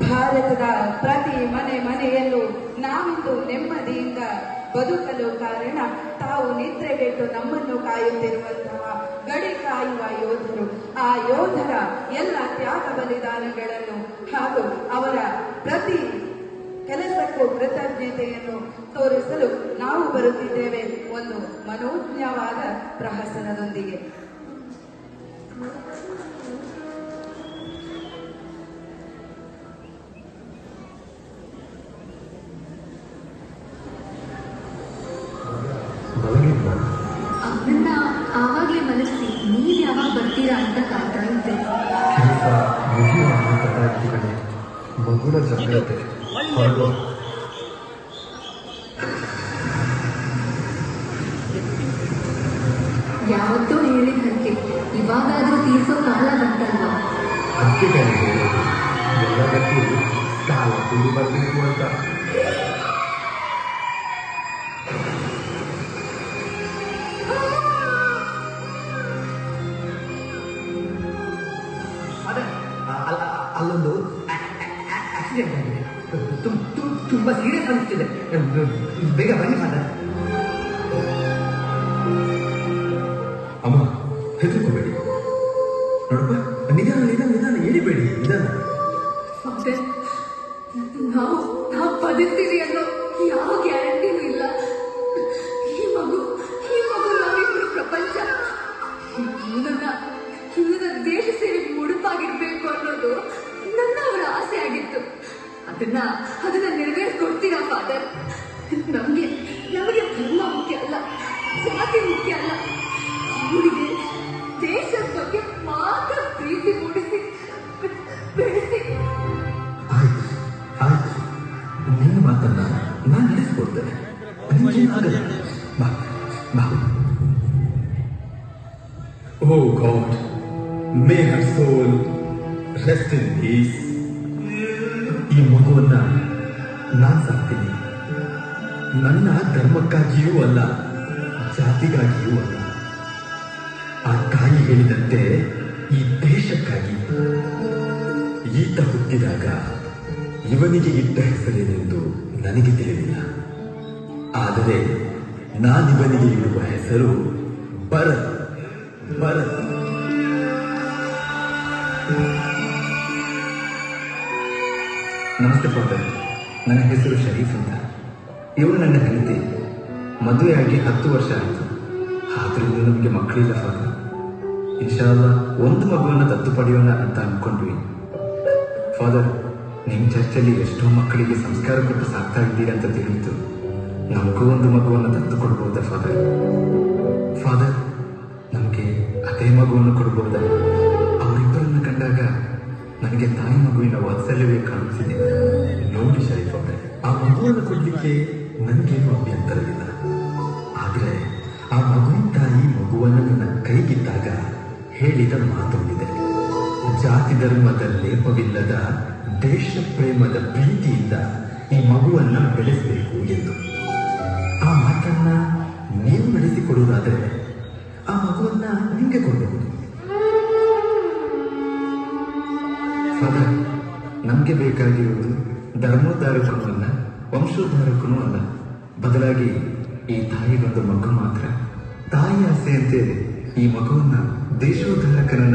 ಭಾರತದ ಪ್ರತಿ ಮನೆಯಲ್ಲೂ ನಾವಿಂದು ನೆಮ್ಮದಿಯಿಂದ ಬದುಕಲು ಕಾರಣ ತಾವು ನಿದ್ರೆಗೆಟ್ಟು ನಮ್ಮನ್ನು ಕಾಯುತ್ತಿರುವಂತಹ ಗಡಿ ಕಾಯುವ ಯೋಧರು. ಆ ಯೋಧರ ಎಲ್ಲ ತ್ಯಾಗ ಬಲಿದಾನಗಳನ್ನು ಹಾಗೂ ಅವರ ಪ್ರತಿ ಕೆಲಸಕ್ಕೂ ಕೃತಜ್ಞತೆಯನ್ನು ತೋರಿಸಲು ನಾವು ಬರುತ್ತಿದ್ದೇವೆ ಒಂದು ಮನೋಜ್ಞವಾದ ಪ್ರಹಸನದೊಂದಿಗೆ. ಅವನ್ನ ಆವಾಗ್ಲೇ ಮಲಗಿಸಿ ನೀವ್ ಯಾವಾಗ ಬರ್ತೀರಾ ಅಂತ ಕಾಯ್ತಾ ಇದ್ದೆ. ಮಗುಳ ಜಾಗ್ರತೆ ಯಾವತ್ತೋ ಹೇಳಿದ ಹರಕೆ ಇವಾಗಾದ್ರೂ ತೀರ್ಸೋ ಕಾಲ ಬಂತಲ್ವಾ? ಅದಕ್ಕೆ ಎಲ್ಲದಕ್ಕೂ ಕಾಲ ಕೂಡಿ ಬರಬೇಕು ಅಂತ. ಅಲ್ಲೊಂದು ಆಕ್ಸಿಡೆಂಟ್ ಆಗಿದೆ, ತುಂಬಾ ಸೀರಿಯಸ್ ಅನಿಸ್ತಿದೆ. ಬೇಗ ಬನ್ನಿ ಫಾದರ್. ಅಮ್ಮ ಹೆದರ್ಕೋಬೇಡಿ, ನೋಡಪ್ಪ, ನಿಧಾನ ನಿಧಾನ ನಿಧಾನ, ಎಳಿಬೇಡಿ, ನಿಧಾನ. ನಾವು ಬದುಕ್ತೀವಿ ಅನ್ನೋ ಯಾವ ಗ್ಯಾರಂಟಿನೂ ಇಲ್ಲ. ಈ ಮಗು ನಾವಿಬ್ರು ಪ್ರಪಂಚ. ಇವನ ದೇಶ ಸೇವೆಗೆ ಮುಡುಪಾಗಿರ್ಬೇಕು ಅನ್ನೋದು ಅವರ ಆಸೆ ಆಗಿತ್ತು. ಅದನ್ನ ನೆರವೇರಿಸ್ಕೊಡ್ತೀರಾ ಫಾದರ್? ನಮಗೆ ಧರ್ಮ ಮುಖ್ಯ ಅಲ್ಲ, ಜಾತಿ ಮುಖ್ಯ ಅಲ್ಲ. ಇವರಿಗೆ ದೇಶದ ಬಗ್ಗೆ ಮಾತ್ರ ಪ್ರೀತಿ ಮೂಡಿಸಿ ಬೆಳೆಸಿ. ಆಯ್ತು, ನಿನ್ನ ಮಾತನ್ನ ನಾನು ನಡೆಸ್ಕೊಡ್ತೇನೆ. Oh God, may her soul rest in peace. ಈ ಮಗುವನ್ನ ನಾನು ಸಾಕ್ತೀನಿ. ನನ್ನ ಧರ್ಮಕ್ಕಾಗಿಯೂ ಅಲ್ಲ, ಜಾತಿಗಾಗಿಯೂ ಅಲ್ಲ. ಆ ತಾಯಿ ಹೇಳಿದಂತೆ ಈ ದೇಶಕ್ಕಾಗಿ. ಈತ ಹುಟ್ಟಿದಾಗ ಇವನಿಗೆ ಇಟ್ಟ ಹೆಸರೇನೆಂದು ನನಗೆ ತಿಳಿದಿಲ್ಲ. ಆದರೆ ನಾನಿವನಿಗೆ ಇಡುವ ಹೆಸರು ಭರತ್. ಭರತ್. ನಮಸ್ತೆ ಫಾದರ್, ನನ್ನ ಹೆಸರು ಶರೀಫ್ ಅಂತ. ಇವಳು ನನ್ನ ಹೆಂಡತಿ. ಮದುವೆಯಾಗಿ 10 ವರ್ಷ ಆಯಿತು. ಆದ್ರೂ ನಮಗೆ ಮಕ್ಕಳಿಲ್ಲ ಫಾದರ್. ಇನ್ಶಾಲ್ಲ ಒಂದು ಮಗುವನ್ನು ದತ್ತು ಪಡೆಯೋಣ ಅಂತ ಅನ್ಕೊಂಡ್ವಿ ಫಾದರ್. ನಿಮ್ಮ ಚರ್ಚಲ್ಲಿ ಎಷ್ಟೋ ಮಕ್ಕಳಿಗೆ ಸಂಸ್ಕಾರ ಕೊಟ್ಟು ಸಾಕ್ತಾ ಇದ್ದೀರಿ ಅಂತ ತಿಳಿಯಿತು. ನಮಗೂ ಒಂದು ಮಗುವನ್ನು ದತ್ತು ಕೊಡ್ಬೋದಾ ಫಾದರ್? ಫಾದರ್, ನಮಗೆ ಅದೇ ಮಗುವನ್ನು ಕೊಡ್ಬೋದಾ? ಅವರಿಬ್ಬರನ್ನು ಕಂಡಾಗ ನನಗೆ ತಾಯಿ ಮಗುವಿನ ವಾತ್ಸಲ್ಯವೇ ಕಾಣಿಸಿದೆ. ನೋಡಿ ಶರೀಫ್ ಅವರೇ, ಆ ಮಗುವನ್ನು ಕೊಡ್ಲಿಕ್ಕೆ ನನಗೇನು ಅಭ್ಯಂತರವಿಲ್ಲ. ಆದರೆ ಆ ಮಗುವಿನ ತಾಯಿ ಮಗುವನ್ನು ನನ್ನ ಕೈಗಿದ್ದಾಗ ಹೇಳಿದ ಮಾತೊಂದಿದೆ. ಜಾತಿ ಧರ್ಮದ ಲೇಪವಿಲ್ಲದ ದೇಶ ಪ್ರೇಮದ ಪ್ರೀತಿಯಿಂದ ಈ ಮಗುವನ್ನ ಬೆಳೆಸಬೇಕು ಎಂದು. ಆ ಮಾತನ್ನ ನೀವು ನಡೆಸಿಕೊಡುವುದಾದರೆ ಆ ಮಗುವನ್ನ ನಿಮಗೆ ಕೊಡಬಹುದು ಫಾದರ್. ನಮಗೆ ಬೇಕಾಗಿರುವುದು ಧರ್ಮೋದ್ಧಾರಕನೂ ಅಲ್ಲ, ವಂಶೋದ್ಧಾರಕನೂ ಅಲ್ಲ. ಬದಲಾಗಿ ಈ ತಾಯಿಗೊಂದು ಮಗು ಮಾತ್ರ. ತಾಯಿ ಆಸೆಯಂತೆ ಈ ಮಗುವನ್ನ ದೇಶೋದ್ಧಾರಕನನ್ನ